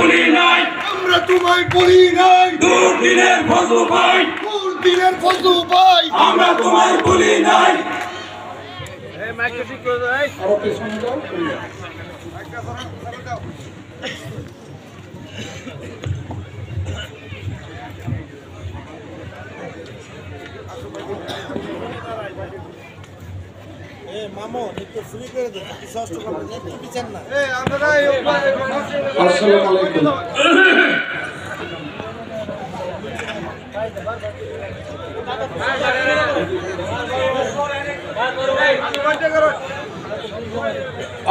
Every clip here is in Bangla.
ভুলি নাই, আমরা তোমায় ভুলি নাই। দুর্দিনের ফজল ভাই, দুর্দিনের ফজল ভাই, আমরা তোমায় ভুলি নাই। আসসালামু আলাইকুম।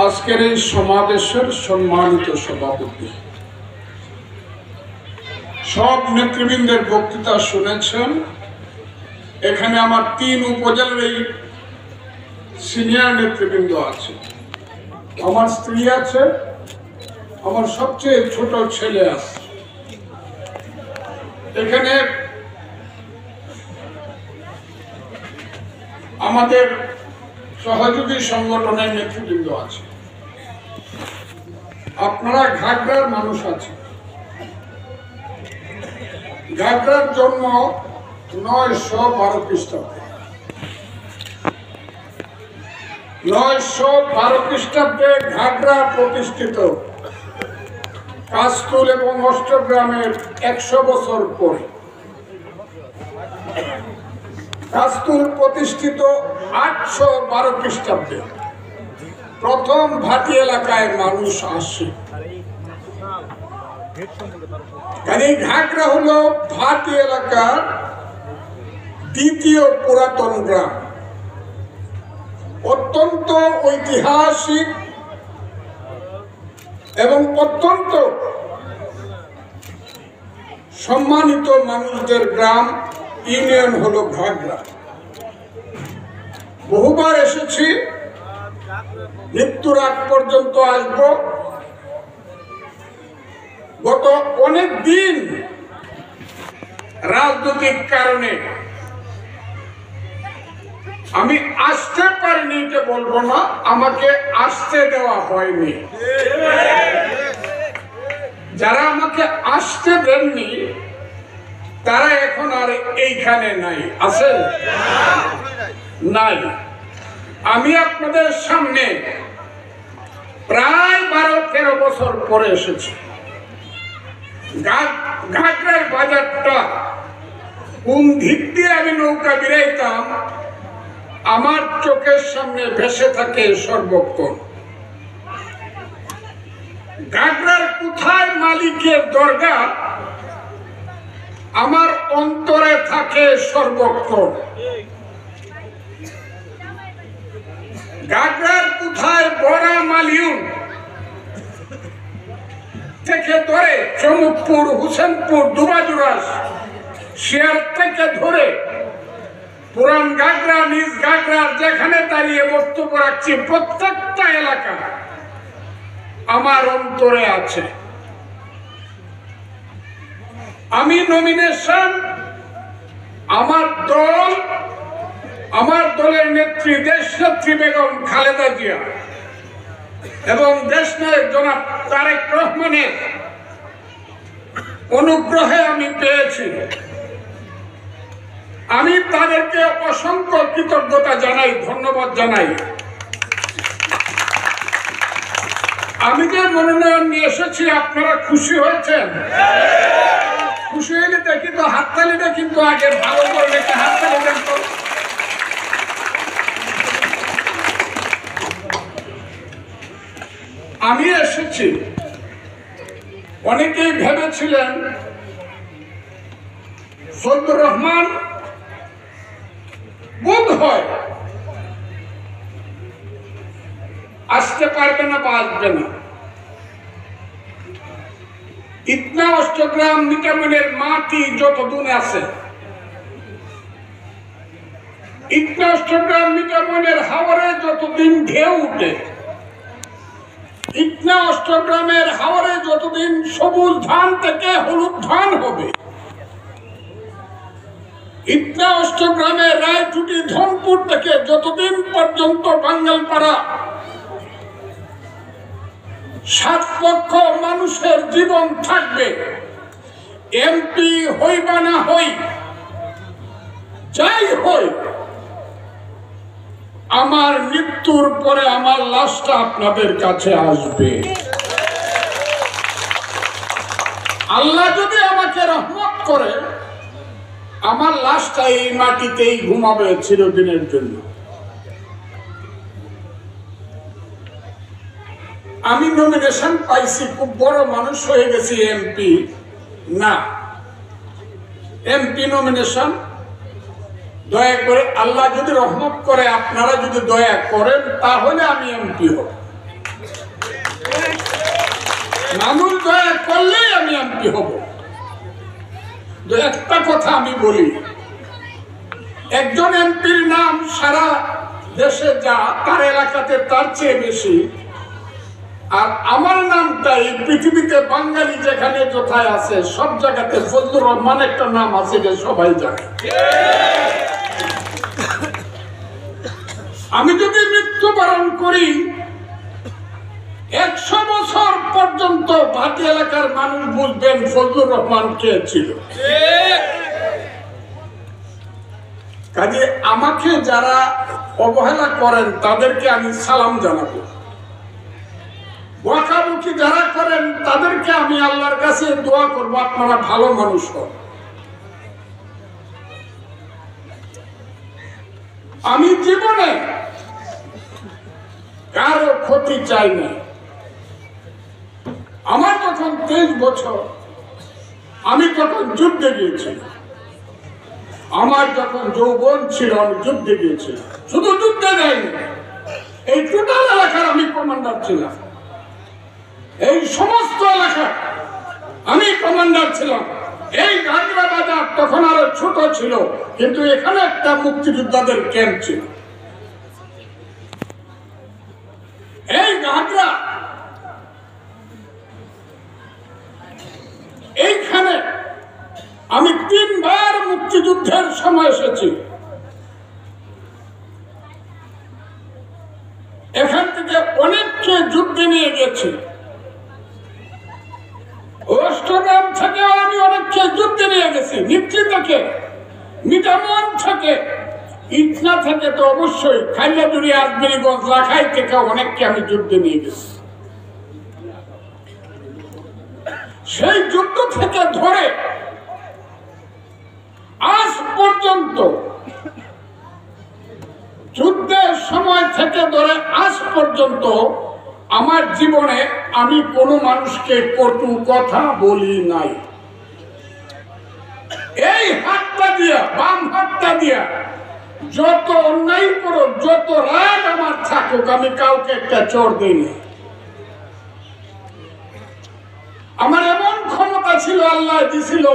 আজকের এই সমাবেশের সম্মানিত সভাপতি, সব নেতৃবৃন্দের বক্তৃতা শুনেছেন। এখানে আমার 3 উপজেলার এই সিনিয়র নেতৃবৃন্দ আছে, আমার স্ত্রী আছে, আমার সবচেয়ে ছোট ছেলে আছে। এখানে আমাদের সহযোগী সংগঠনের নেতৃবৃন্দ আছে। আপনারা ঘাগড়ার মানুষ আছেন। ঘাগড়ার জন্ম 912 খ্রিস্টাব্দে। 912 খ্রিস্টাব্দে ঘাগড়া প্রতিষ্ঠিত। কাশফুল এবং অষ্টগ্রামের 100 বছর পরে কাশফুল প্রতিষ্ঠিত 812 খ্রিস্টাব্দে প্রথম ভাটি এলাকায় মানুষ আসে। কারণ ঘাগড়া হলো ভাটি এলাকার দ্বিতীয় পুরাতন গ্রাম। অত্যন্ত ঐতিহাসিক এবং অত্যন্ত সম্মানিত মানুষদের গ্রাম, ইউনিয়ন হলো ঘাগড়া। বহুবার এসেছি, মৃত্যুর আগ পর্যন্ত আসব। গত অনেক দিন রাজনৈতিক কারণে আমি আসতে পারিনি, যে বলবো না, আমাকে আসতে দেওয়া হয়নি। যারা আমাকে আসতে দেননি তারা এখন আর এইখানে নাই, আছে নাই। আমি আপনাদের সামনে প্রায় 12-13 বছর পরে এসেছি। ঘাগড়ার বাজারটা কোন দিক দিয়ে আমি নৌকা বিরাইতাম আমার চোখের সামনে ভেসে থাকে সর্বক্ষণ। ঘাগড়ার কোথায় মালিকের দরগা আমার অন্তরে থাকে সর্বক্ষণ। ঘাগড়ার কোথায় বড়া মালিউন থেকে ধরে চমুকপুর, হুসেনপুর, দুবাজুরাস, শিয়ার থেকে ধরে পুরান ঘাগড়া, নিজ ঘাগড়ার যেখানে দাঁড়িয়ে বক্তব্য রাখছি, প্রত্যেকটা এলাকা আমার অন্তরে আছে। আমি নমিনেশন, আমার দল, আমার দলের নেত্রী দেশনেত্রী বেগম খালেদা জিয়া এবং দেশনায়ক জনাব তারেক রহমানের অনুগ্রহে আমি পেয়েছি। আমি তাদেরকে অসংখ্য কৃতজ্ঞতা জানাই, ধন্যবাদ জানাই। আমি যে মনোনয়ন নিয়ে এসেছি, আপনারা খুশি হয়েছেন? খুশি হইলে দেখি তো হাততালিটা, কিন্তু আগে ভালো করে দেখে হাততালি দেন তো। আমি এসেছি, অনেকেই ভেবেছিলেন ফজলুর রহমান বোধ হয় আসতে পারবে না বা আসবে না। ইটনা অষ্টগ্রাম মিটামনের মাটি যতদূর আছে, ইটনা অষ্টগ্রাম মিটামনের হাওরে যতদিন ঢেউ উঠে, ইটনা অষ্টগ্রামের হাওরে যতদিন সবুজ ধান থেকে হলুদ ধান হবে, ইটনা অষ্টগ্রামের রায়চুটি ধনপুর থেকে যতদিন পর্যন্ত বাঙ্গালপাড়া সাত লক্ষ মানুষের জীবন থাকবে। এমপি হই বা না হই, যাই হই, আমার মৃত্যুর পরে আমার লাশটা আপনাদের কাছে আসবে। আল্লাহ যদি আমাকে রহমত করে, আমার লাশটা এই মাটিতেই ঘুমাবে চিরদিনের জন্য। আমি নমিনেশন পাইছি, খুব বড় মানুষ হয়ে গেছি, এমপি না। এমপি নমিনেশন দয়া করে আল্লাহ যদি রহমত করে, আপনারা যদি দয়া করেন, তাহলে আমি এমপি হব। মানুষ দয়া করলেই আমি এমপি হব। একটা কথা আমি বলি, একজন এমপির নাম সারা দেশে যা, তার এলাকাতে তার চেয়ে বেশি। আর আমার নামটা এই পৃথিবীতে বাঙালি যেখানে কোথায় আছে, সব জায়গাতে ফজলুর রহমান একটা নাম আছে, যে সবাই জানে। আমি যদি মৃত্যুবরণ করি, 100 বছর পর্যন্ত ভাটি এলাকার মানুষ বুঝবেন ফজলুর রহমান কে ছিল। কাজে আমাকে যারা অবহেলা করেন তাদেরকে আমি সালাম জানাবো। বকাবকি যারা করেন তাদেরকে আমি আল্লাহর কাছে দোয়া করবো, আপনারা ভালো মানুষ হন। আমি জীবনে কারো ক্ষতি চাই না। আমার যখন 23 বছর, আমি তখন যুদ্ধে গিয়েছিলাম। আমার যখন যৌবন ছিল, আমি যুদ্ধে গিয়েছিলাম। শুধু যুদ্ধে যাইনি, এই টোটাল এলাকার আমি কমান্ডার ছিলাম। এই সমস্ত এলাকা আমি কমান্ডার ছিলাম। এই গাগরা বাজার তখন আরো ছোট ছিল, কিন্তু এখানে একটা মুক্তিযোদ্ধাদের ক্যাম্প ছিল। এই গাগরা, এইখানে আমি 3 বার মুক্তিযুদ্ধের সময় এসেছি। এখান থেকে অনেককে যুদ্ধে নিয়ে গেছি। অষ্টগ্রাম থেকে আমি অনেককে যুদ্ধে নিয়ে গেছি, নিত্রি থেকে, মিটামন থেকে, ইটনা থেকে, তো অবশ্যই খাইলাদুরি, আজমিরিগঞ্জ, রাখাই থেকে অনেককে আমি যুদ্ধে নিয়ে গেছি। সেই যুদ্ধ থেকে ধরে আজ পর্যন্ত, যুদ্ধের সময় থেকে ধরে আজ পর্যন্ত আমার জীবনে আমি কোনো মানুষকে কটু কথা বলি নাই। এই হাতটা দিয়া, বাম হাতটা দিয়া যত অন্যায় করো, যত রাগ আমার থাকুক, আমি কাউকে একটা চোর দিইনি। আমার এমন ক্ষমতা ছিল, আল্লাহ দিছিল।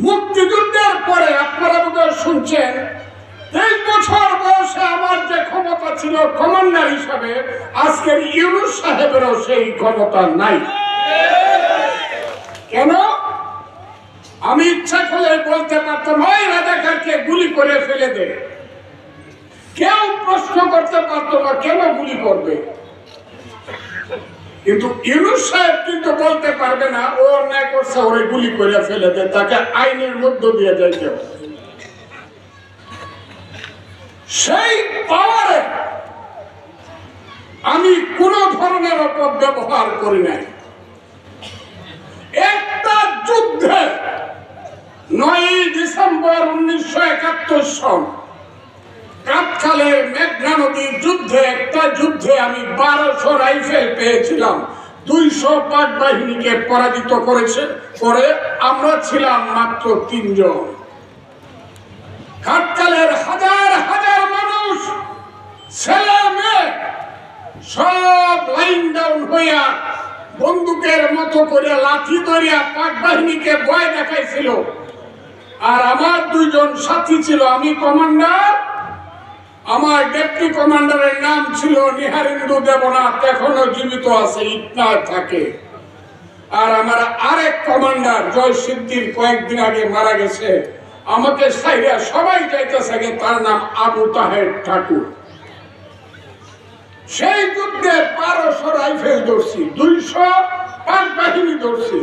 মুক্তিযুদ্ধের পরে আপনারা বোধহয় শুনছেন, 23 বছর বয়সে আমার যে ক্ষমতা ছিল কমান্ডার হিসাবে, আজকের ইউনূস সাহেবেরও সেই ক্ষমতা নাই। কেন? আমি ইচ্ছা করলে বলতে পারতাম, ওই রাজাকারকে গুলি করে ফেলে দে। কেউ প্রশ্ন করতে পারতো না কেন গুলি করবে। কিন্তু ইউনূস সাহেব কিন্তু বলতে পারবে না, ও অন্যায় করছে, ওরে গুলি করে ফেলে দে, তাকে আইনের মধ্য দিয়ে যাইতে হবে। সেই পাওয়ারে আমি কোন ধরনের অপব্যবহার করি নাই। একটা যুদ্ধে 9 ডিসেম্বর 1971 সন কাতখালের মেঘনা নদীর যুদ্ধে, একটা যুদ্ধে আমি 1200 রাইফেল পেয়েছিলাম। 200 পাক বাহিনীকে পরাজিত করে আমরা ছিলাম মাত্র 3 জন। কাতখালের হাজার হাজার মানুষ, ছেলে মেয়ে সব লাইন ডাউন হইয়া বন্দুকের মতো করে লাঠি ধরিয়া পাক বাহিনীকে ভয় দেখাইছিল। আর আমার 2 জন সাথী ছিল, আমি কমান্ডার, আমার ডেপুটি কমান্ডারের নাম ছিল নিহারেন্দু দেবনাথ, এখনো জীবিত আছে, ইটনায় থাকে। আর আমার আরেক কমান্ডার জয় সিদ্দির কয়েকদিন আগে মারা গেছে। আমাকে সাইরা সবাই যাইতেছে, তার নাম আবু তাহের ঠাকুর। সেই যুদ্ধে 1200 রাইফেল ধরছি, 200 পাক বাহিনী ধরছি।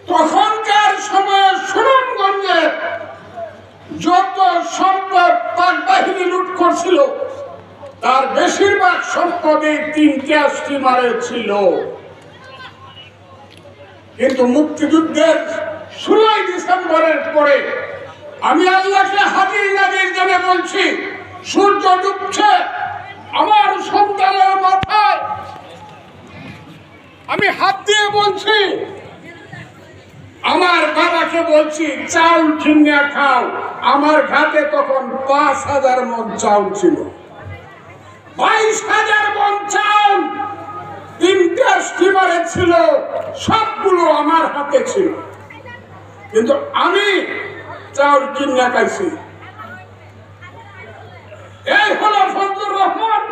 তখনকার সময়ে সুনামগঞ্জে যত সম্পদ পাক বাহিনী লুট করছিল তার বেশিরভাগ সম্পদে 3টা স্টিমারে ছিল। কিন্তু মুক্তিযুদ্ধের 16 ডিসেম্বরের পরে আমি আল্লাহকে হাজির নাজির জেনে বলছি, সূর্য ডুবছে আমার সন্তানের মাথায়। আমি হাত দিয়ে বলছি, আমার বাবাকে বলছি চাউল কিনে খাও। আমার ঘাটে তখন 5000 মণ চাউল ছিল, 22,000 মণ চাউল 3টা স্টিমারে ছিল, সবগুলো আমার হাতে ছিল। কিন্তু আমি চাউল কিনে খাইছি। এই হলো ফজলুর রহমান।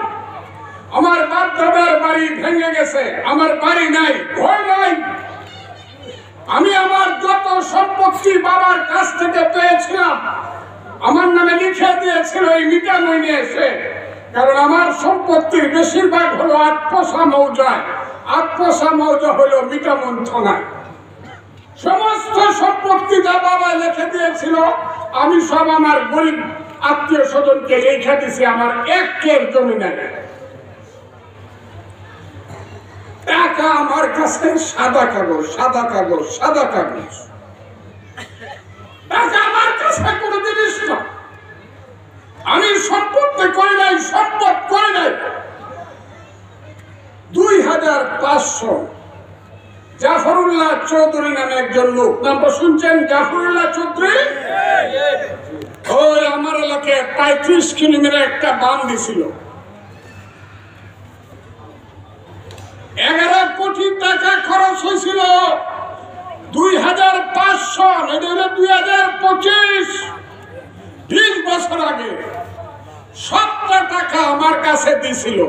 আমার বাপ দাদার বাড়ি ভেঙে গেছে, আমার বাড়ি নাই, ঘর নাই। আমি আমার যত সম্পত্তি বাবার কাছ থেকে পেয়েছিলাম আমার নামে লিখে দিয়েছিল এই মিটামইনে এসে। কারণ আমার সম্পত্তির বেশিরভাগ হলো আটপোষা মৌজায়। আটপোষা মৌজা হলো মিটামইন থানায়। সমস্ত সম্পত্তি যা বাবা লিখে দিয়েছিল আমি সব আমার গরিব আত্মীয় স্বজনকে লিখে দিয়েছি। আমার 1 কের জমি নেই। টাকা আমার কাছে সাদা কাগজ, সাদা কাগজ, সাদা কাগজ। টাকা আমার কাছে কোনো জিনিস না। আমি সম্পত্তি করি নাই, সম্পদ করি নাই। 2500 জাফরুল্লাহ চৌধুরী নামে একজন লোক, নামটা শুনছেন? জাফরুল্লাহ চৌধুরী। ওই আমার এলাকায় 35 কিলোমিটার একটা বাঁধ দিছিল। 11 কোটি টাকা খরচ হয়েছিল। 2500, এটা হলো 2025, 20 বছর আগে। 7টা টাকা আমার কাছে দিছিল।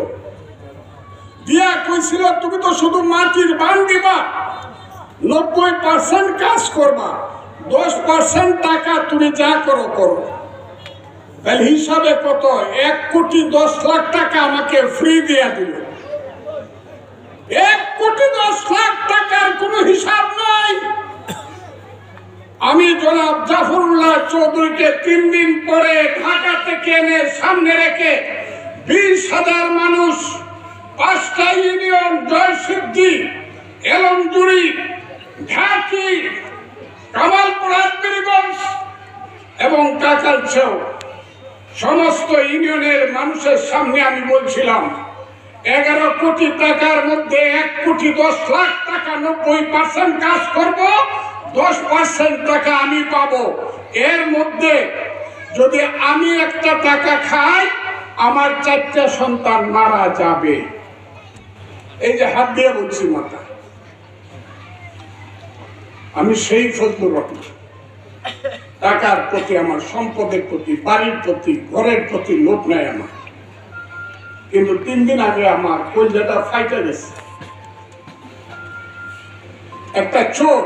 দিয়া কইছিল তুমি তো শুধু মাটির বান দিবা, 90% কাজ করবা, 10% টাকা তুমি যা করো করো। তাহলে হিসাবে কত? 1,10,00,000 টাকা আমাকে ফ্রি দিয়া দিল। 1,10,00,000 টাকার কোনো হিসাব নাই। আমি জনাব জাফরুল্লাহ চৌধুরীকে 3 দিন পরে ঢাকা থেকে এনে সামনে রেখে 20,000 মানুষ, 5টা ইউনিয়ন, জয়সিদ্ধি, এলমজুড়ি, ঢাকি, কামালপুর, আটবিরিগঞ্জ এবং কাকালছেও সমস্ত ইউনিয়নের মানুষের সামনে আমি বলছিলাম 11 কোটি টাকার মধ্যে 1,10,00,000 টাকা 90% কাজ করব, 10% টাকা আমি পাবো। এর মধ্যে যদি আমি একটা টাকা খাই আমার 4টা সন্তান মারা যাবে। এই যে হাত দিয়ে বলছি মাথা। আমি সেই ফজলুর রহমান। টাকার প্রতি, আমার সম্পদের প্রতি, বাড়ির প্রতি, ঘরের প্রতি লোভ নাই আমার। কিন্তু 3 দিন আগে আমার কলজাটা ফাইটে গেছে। একটা চোর,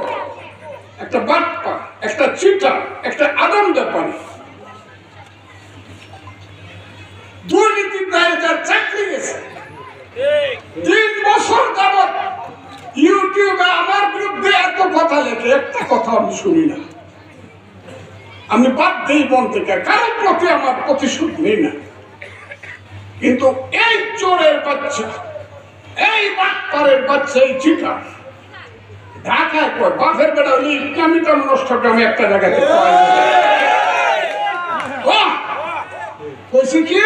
একটা বাটপা, একটা চিটা, একটা আদম ব্যাপারী, দুর্নীতির দায়ে যার চাকরি গেছে, 3 বছর যাবৎ ইউটিউবে আমার বিরুদ্ধে এত কথা লেখে, একটা কথা আমি শুনি না। আমি বাদ দিই মন থেকে, কারোর প্রতি আমার প্রতিশোধ নেই না। কিন্তু এই চোরের বাচ্চা, এই বাটপারের বাচ্চা, এই চিটা ঢাকায় কয় বাপের বেটা হলে ইসলামিটা নষ্ট গ্রামে একটা জায়গাতে কইছি কি,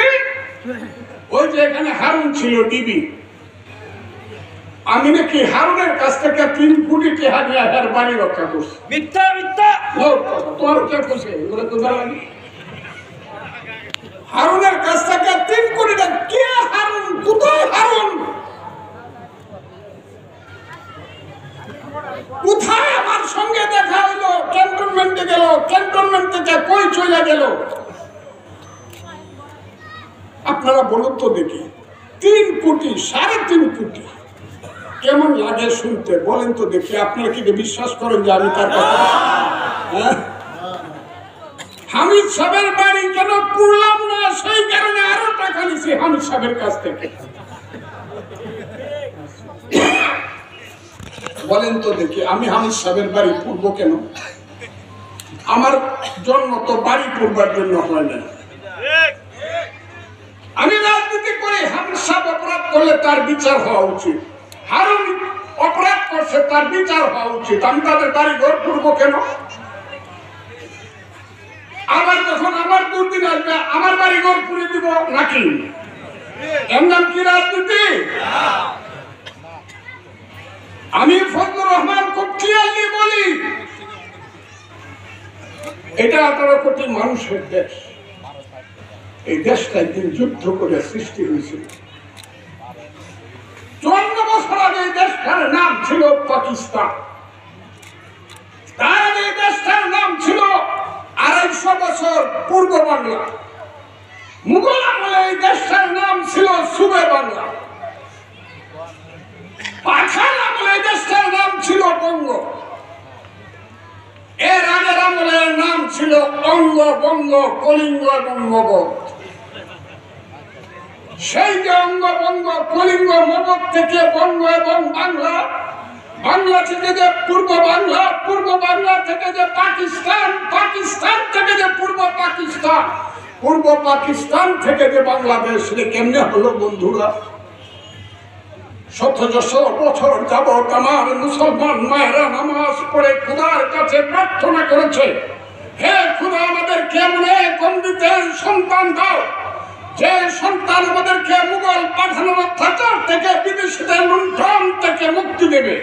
ওই যে এখানে হারুন ছিল ডিবি, আমি নাকি হারুনের কাছ থেকে 3 কোটি টাকা নিয়ে আর বাড়ি রক্ষা করছি। মিথ্যা মিথ্যা তোমার কে কইছে এগুলো তো জানি। হারুনের কাছ থেকে 3 কোটি টাকা। কে হারুন? কোথায় হারুন? কোথায় আমার সঙ্গে দেখা হলো? ক্যান্টনমেন্টে গেল, ক্যান্টনমেন্ট থেকে কই চলে গেল? আপনারা বলুন তো দেখি, 3 কোটি, 3.5 কোটি কেমন লাগে শুনতে? বলেন তো দেখি। আপনারা কি বিশ্বাস করেন যে আমি তার কথা? হামিদ সাহেবের বাড়ি কেন পুরলাম না, সেই কারণে আরো টাকা নিছি হামিদ সাহেবের কাছ থেকে। বলেন তো দেখি, আমি হামিদ সাহেবের বাড়ি পুরবো কেন? আমার জন্ম তো বাড়ি পূর্বার জন্য হয় না। আমি রাজনীতি করে হামিদ সাহেব অপরাধ করলে তার বিচার হওয়া উচিত, হারুন অপরাধ করছে তার বিচার হওয়া উচিত। আমি তাদের বাড়ি ঘর পূর্ব কেন? আবার যখন আমার দুর্দিন আসবে আমার বাড়ি ঘর পুড়ে দিব নাকি? এর নাম কি রাজনীতি? আমি ফজলুর রহমান খুব ক্লিয়ারলি বলি, এটা 18 কোটি মানুষের দেশ। এই দেশটা একদিন যুদ্ধ করে সৃষ্টি হয়েছিল। 54 বছর আগে এই দেশটার নাম ছিল পাকিস্তান। তার আগে এই দেশটার নাম ছিল 250 বছর পূর্ব বাংলা। মুঘল আমলে এই দেশটার নাম ছিল সুবে বাংলা। পাঠান আমলে এই দেশটার নাম ছিল বঙ্গ। এর আগের আমলের নাম ছিল অঙ্গ, বঙ্গ, কলিঙ্গ এবং মগধ। সেই যে অঙ্গ, বঙ্গ, কলিঙ্গ, মগধ থেকে বঙ্গ এবং বাংলা, বাংলা থেকে যে পূর্ব বাংলা, পূর্ব বাংলা থেকে যে পাকিস্তান, পাকিস্তান থেকে যে পূর্ব পাকিস্তান, পূর্ব পাকিস্তান থেকে যে বাংলাদেশ, কেমনে হলো বন্ধুরা? শত বছর যাবত আমার মুসলমান মায়েরা নামাজ পড়ে খোদার কাছে প্রার্থনা করেছে, হে খোদা আমাদেরকে এমন এক অমৃতের সন্তান দাও যে সন্তান আমাদেরকে মুঘল পাঠানোর অত্যাচার থেকে, বিদেশিদের লুণ্ঠন থেকে মুক্তি দেবে।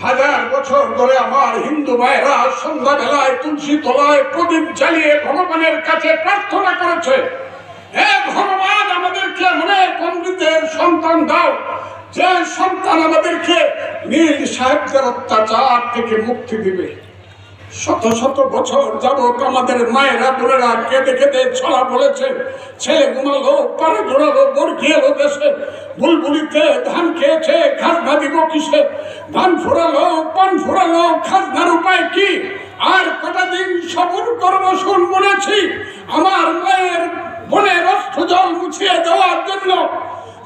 1000 বছর ধরে আমার হিন্দু ভাইরা সন্ধ্যাবেলায় তুলসী তলায় প্রদীপ জ্বালিয়ে ভগবানের কাছে প্রার্থনা করেছে, হে ভগবান আমাদেরকে অনেক অমৃতের সন্তান দাও যে সন্তান আমাদেরকে নীল সাহেবদের অত্যাচার থেকে মুক্তি দিবে। শত শত বছর যাবত আমাদের মায়েরা বোনেরা কেঁদে কেঁদে ছড়া বলেছে, ছেলে ঘুমালো, পারে জোড়ালো, বর্গি এলো দেশে, বুলবুলিতে ধান খেয়েছে, খাজনা দিব কিসে? ধান ফুরালো, পান ফুরালো, খাজনার উপায় কি? আর কটা দিন সবর করবো শুন বলেছি। আমার মায়ের বোনের অস্ত্র জল মুছিয়ে দেওয়ার জন্য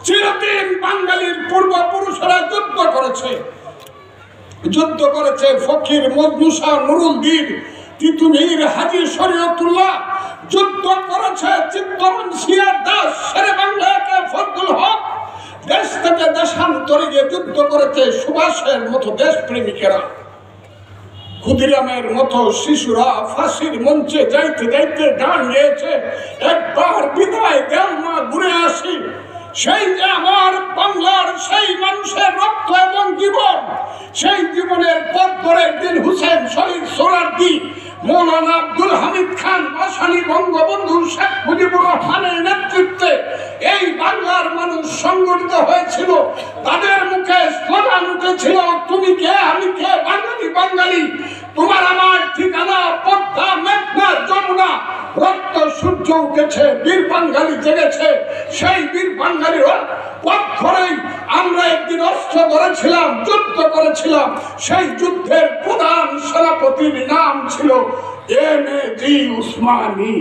চিরদিন বাঙালির পূর্বপুরুষেরা যুদ্ধ করেছে। যুদ্ধ করেছে ফকির মজনু শাহ নুরুল দ্বীন, তিতুমির হাজী শরীয়তুল্লাহ, যুদ্ধ করেছে চিত্তরঞ্জন সিয়ার দাস, শেরে বাংলাকে ফজলুল হক, দেশ থেকে দেশান্তরে গিয়ে যুদ্ধ করেছে সুভাষের মতো দেশপ্রেমিকেরা। ক্ষুদিরামের মতো শিশুরা ফাঁসির মঞ্চে যাইতে যাইতে গান গেয়েছে, একবার বিদায় দেও মা ঘুরে আসি। সেই যে আমার বাংলার সেই মানুষের রক্ত এবং জীবন, সেই জীবনের পথ ধরে একদিন হুসেন শহীদ সোহরাওয়ার্দী, মৌলানা আব্দুল হামিদ খান ভাসানী, বঙ্গবন্ধু শেখ মুজিবুর রহমানের নেতৃত্বে এই বাংলার মানুষ সংগঠিত হয়েছিল। তাদের মুখে স্লোগান উঠেছিল, তুমি কে আমি কে, বাঙালি বাঙালি, তোমার আমার ঠিকানা পদ্মা, মেঘনা, যমুনা। রক্ত সূর্য উঠেছে, বীর বাঙালি জেগেছে। সেই বীর বাঙালির পথ ধরেই আমরা একদিন অস্ত্র ধরেছিলাম, যুদ্ধ করেছিলাম। সেই যুদ্ধের প্রধান সেনাপতির নাম ছিল এম.এ.জি. উসমানী।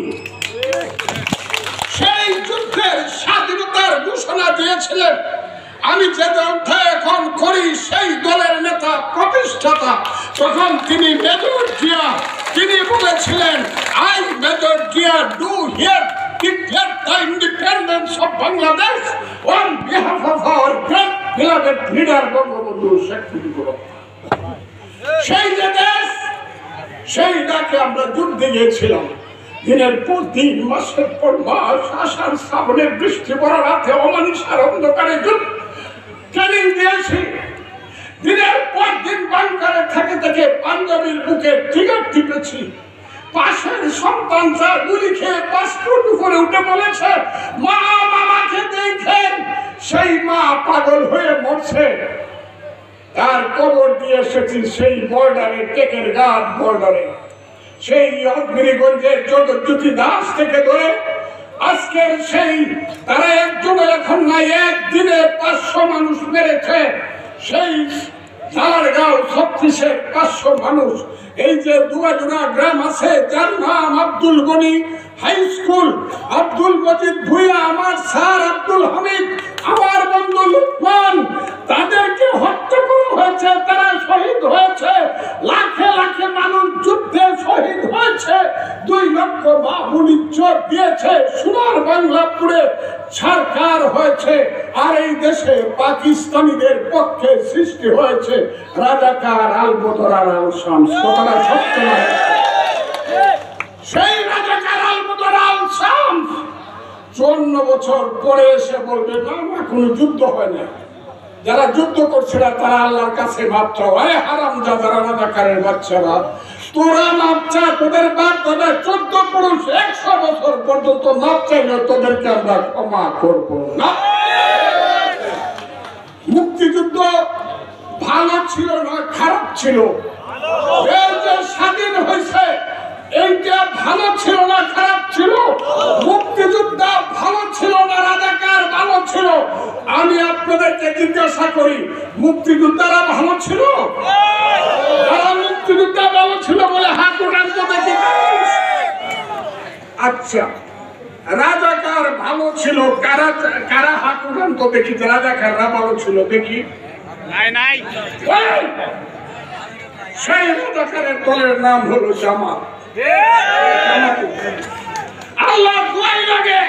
সেই যুদ্ধের স্বাধীনতার ঘোষণা দিয়েছিলেন। আমি যে দলটা এখন করি সেই দলের নেতা প্রতিষ্ঠাতা, তখন তিনি মেজর জিয়া, তিনি বলেছিলেন, I major Zia do here declare the independence of Bangladesh on behalf of our great beloved leader Bangabandhu Sheikh Mujibur Rahman. সেই যে দেশ, সেই ডাকে আমরা যুদ্ধে গিয়েছিলাম। দিনের পর দিন, মাসের পর মাস, আষাঢ় শ্রাবণের বৃষ্টি পড়া রাতে অমানিসার অন্ধকারে যুদ্ধ ট্রেনিং দিয়েছি। দিনের পর দিন বাংকারে থেকে থেকে পাঞ্জাবির বুকে ট্রিগার টিপেছি। পাশের সন্তান তার গুলি খেয়ে পাসপোর্ট উপরে উঠে বলেছে, মা মামাকে দেখেন। সেই মা পাগল হয়ে মরছে। তার কবর দিয়ে এসেছি সেই বর্ডারে, টেকের গাছ বর্ডারে। সেই অগ্নিগঞ্জের জগজ্যোতি দাস থেকে ধরে আজকের সেই, তারা একজন এখন নাই, একদিনে 500 মানুষ মেরেছে। সেই ঝাড়গাঁও 36-এর 500 মানুষ, এই যে দুয়াজোড়া গ্রাম আছে যার নাম আব্দুল গনি হাই স্কুল, আব্দুল মজিদ ভুইয়া, আমার স্যার আব্দুল হামিদ, আমার বন্ধু লুকমান, তাদেরকে হত্যা করা হয়েছে, তারা শহীদ হয়েছে, লাখে লাখে মানুষ যুদ্ধে শহীদ হয়েছে, 2 লক্ষ বাবুল ইজ্জত দিয়েছে, সোনার বাংলাপুরে সরকার হয়েছে, আর এই দেশে পাকিস্তানিদের পক্ষে সৃষ্টি হয়েছে রাজাকার আল বদর আল শামস। কথাটা সত্য নয়? সেই রাজাকার আল বদর আল শামস 54 বছর পরে এসে বলবে না না কোনো যুদ্ধ হয় না, যারা যুদ্ধ করছিল তারা আল্লাহর কাছে মাপ চাও। আরে হারামজাদা রাজাকারের বাচ্চারা, তোরা মাপ চা, তোদের বাপ দাদা 14 পুরুষ 100 বছর পর্যন্ত মাপ চাইলে তোদেরকে আমরা ক্ষমা করব না। মুক্তিযুদ্ধ ভালো ছিল না খারাপ ছিল? এই যে স্বাধীন হয়েছে এইটা ভালো ছিল না খারাপ ছিল? মুক্তিযোদ্ধা ভালো ছিল না রাজাকার ভালো ছিল? আমি আপনাদেরকে জিজ্ঞাসা করি, মুক্তিযোদ্ধারা ভালো ছিল? যারা মুক্তিযোদ্ধা ভালো ছিল বলে হাত উঠান তো দেখি। আচ্ছা, রাজাকার ভালো ছিল, কারা কারা হাত উঠান তো দেখি। রাজাকাররা ভালো ছিল দেখি। নাই। সেই রাজাকারের দলের নাম হলো জামাত। আল্লাহ দোয়াই লাগে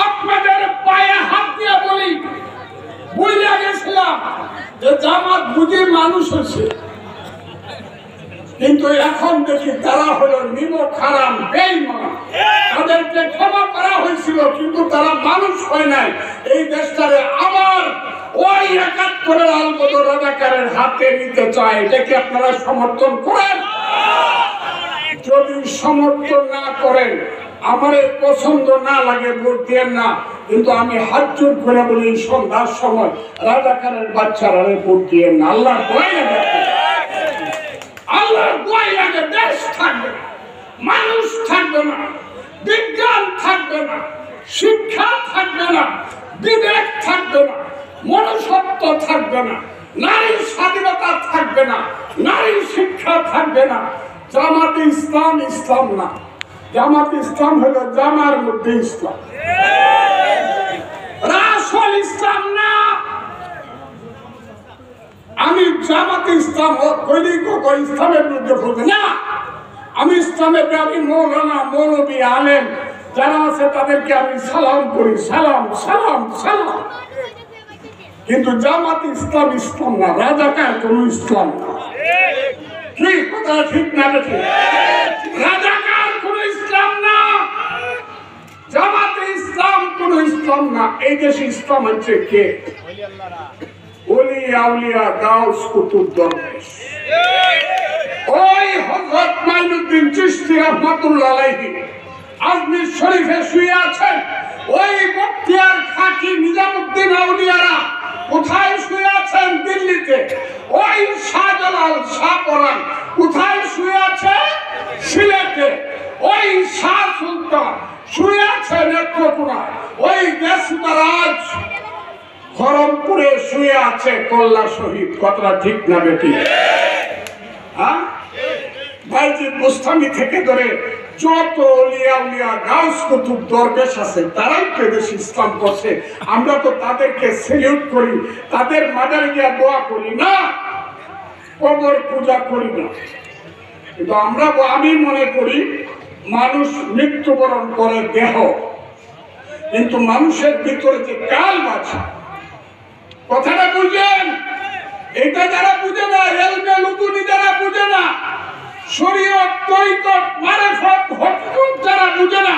আপনাদের পায়ে হাত দিয়ে বলি, বুঝে গেছিলাম যে জামাত বুঝি মানুষ হচ্ছে, কিন্তু এখন দেখি তারা হলো নিমক হারাম বেঈমান। তাদেরকে ক্ষমা করা হয়েছিল কিন্তু তারা মানুষ হয় নাই। এই দেশটারে আবার ওই 71-এর আল বদর রাজাকারের হাতে নিতে চায়, এটাকে আপনারা সমর্থন করেন? যদি সমর্থন না করেন, আমার পছন্দ না লাগে ভোট দেন না, কিন্তু আমি হাত জোর করে বলি সন্ধ্যার সময় রাজাকারের বাচ্চারা ভোট দিয়েন না। আল্লাহর দোয়াই লাগে, আল্লাহর দোয়াই লাগে। দেশ থাকবে না, মানুষ থাকবে না, বিজ্ঞান থাকবে না, শিক্ষা থাকবে না, বিবেক থাকবে না, মনুষ্যত্ব থাকবে না, নারীর স্বাধীনতা থাকবে না, নারীর শিক্ষা থাকবে না। জামাতে ইসলাম ইসলাম না, জামাতে ইসলাম হলো জামার মধ্যে ইসলাম, রাসূল ইসলাম না। আমি জামাতে ইসলাম ইসলামের বিরুদ্ধে বলবো না। আমি ইসলামের আমি মৌলানা মৌলবী আলেম যারা আছে তাদেরকে আমি সালাম করি, সালাম সালাম সালাম, কিন্তু জামাত ইসলাম ইসলাম না, রাজাকার কোন ইসলাম না। ঠিক কথা ঠিক না? রাজাকার কোন ইসলাম না, জামাতে ইসলাম কোন ইসলাম না। এই দেশে ইসলাম হচ্ছে কে? ওলি আউলিয়া গাউস কুতুব দরবেশ। ওই হযরত মাইনুদ্দিন চিশতি রাহমাতুল্লাহ আলাইহি আজমির শরীফে শুয়ে আছেন। ওই বখতিয়ার খাকি নিজামুদ্দিন আউলিয়ারা কোথায় শুয়ে আছেন? দিল্লিতে। ওই শাহজালাল শাহপরান কোথায় শুয়ে আছে? সিলেটে। ওই শাহ সুলতান শুয়ে আছে নেত্রকোনায়। ওই দেশরাজ খড়মপুরে শুয়ে আছে কল্লা শহীদ। কথাটা ঠিক না বেটি? হ্যাঁ, বাইজিদ বুস্তামি থেকে ধরে যত ওলিয়া উলিয়া গাউস কুতুব দরবেশ আছে তারাই তো দেশে ইসলাম করছে। আমরা তো তাদেরকে সেলিউট করি, তাদের মাজারে গিয়ে দোয়া করি না, কবর পূজা করি না। কিন্তু আমি মনে করি মানুষ মৃত্যুবরণ করে দেহ, কিন্তু মানুষের ভিতরে যে কাল আছে, কথাটা বুঝেন? এটা যারা বুঝে না, এলমে লুতুনি যারা বুঝে না, শরীয়ত তরিকত মারিফত হকীকত যারা বুঝে না,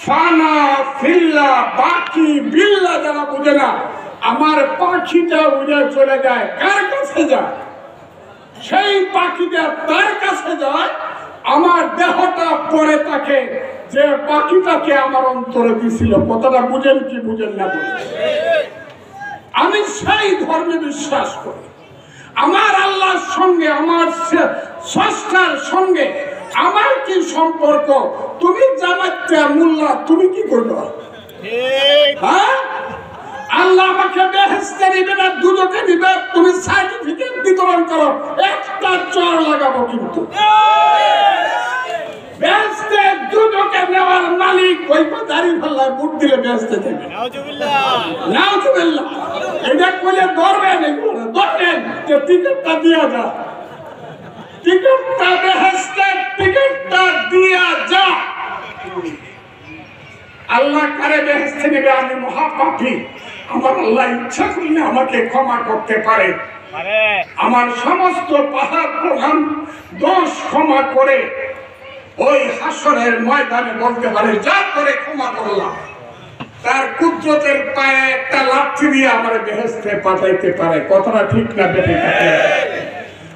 ফানা ফিল্লা বাকি বিল্লা যারা বুঝে না, আমার পাখিটা উড়ে চলে যায় কার কাছে যায়? সেই পাখিটা তার কাছে যায়, আমার দেহটা পরে থাকে যে পাখিটাকে আমার অন্তরে দিছিল। কথাটা বুঝেন কি বুঝেন না? আমি সেই ধর্মে বিশ্বাস করি। আমার আল্লাহর সঙ্গে, আমার স্রষ্টার সঙ্গে আমার কি সম্পর্ক? তুমি জামাতে মোল্লা, তুমি কি করবে? হ্যাঁ, আল্লাহ আমাকে বেহেশত বেহেশতে নিবে না দুজকে নিবে, তুমি সার্টিফিকেট বিতরণ করো, একটা চর লাগাবো কিন্তু। বেহেশতে দুজকে নেওয়ার মালিক ওই দাড়ি ফাল্লায় বুট দিলে বেহেশতে দেবে। নাউজুবিল্লাহ। এটা কইলে ধরবেন, এগুলো ধরবেন যে টিকিটটা দিয়া যা, টিকিটটা বেহেশতের টিকিটটা দিয়া যা। আল্লাহ কারে বেহেশতে নেবে? আমি মহাপাপী, আমার আল্লাহ ইচ্ছা করলে আমাকে ক্ষমা করতে পারে, আমার সমস্ত পাহাড় প্রধান দোষ ক্ষমা করে ওই হাসরের ময়দানে বলতে পারে যা করে ক্ষমা করলাম। তার কুদরতের পায়ে একটা লাথি দিয়ে আমার বেহেশতে পাঠাইতে পারে। কথাটা ঠিক না বেঁচে থাকে?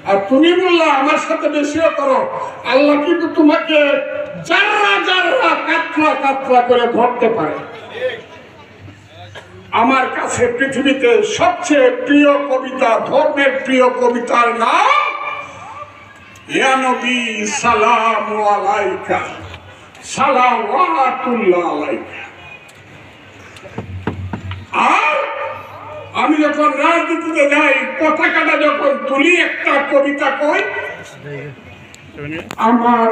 আর তুমি বললা আমার সাথে বেশিও করো, আল্লাহ কিন্তু তোমাকে জাররা জাররা কাতরা কাতরা করে ধরতে পারে। আমার কাছে পৃথিবীতে সবচেয়ে প্রিয় কবিতা, ধর্মের প্রিয় কবিতার নাম ইয়া নবী সালামু আলাইকা সালাওয়াতুল্লাহ আলাইকা। আর আমি যখন রাজনীতিতে যাই, পতাকাটা যখন তুলি, একটা কবিতা কই, আমার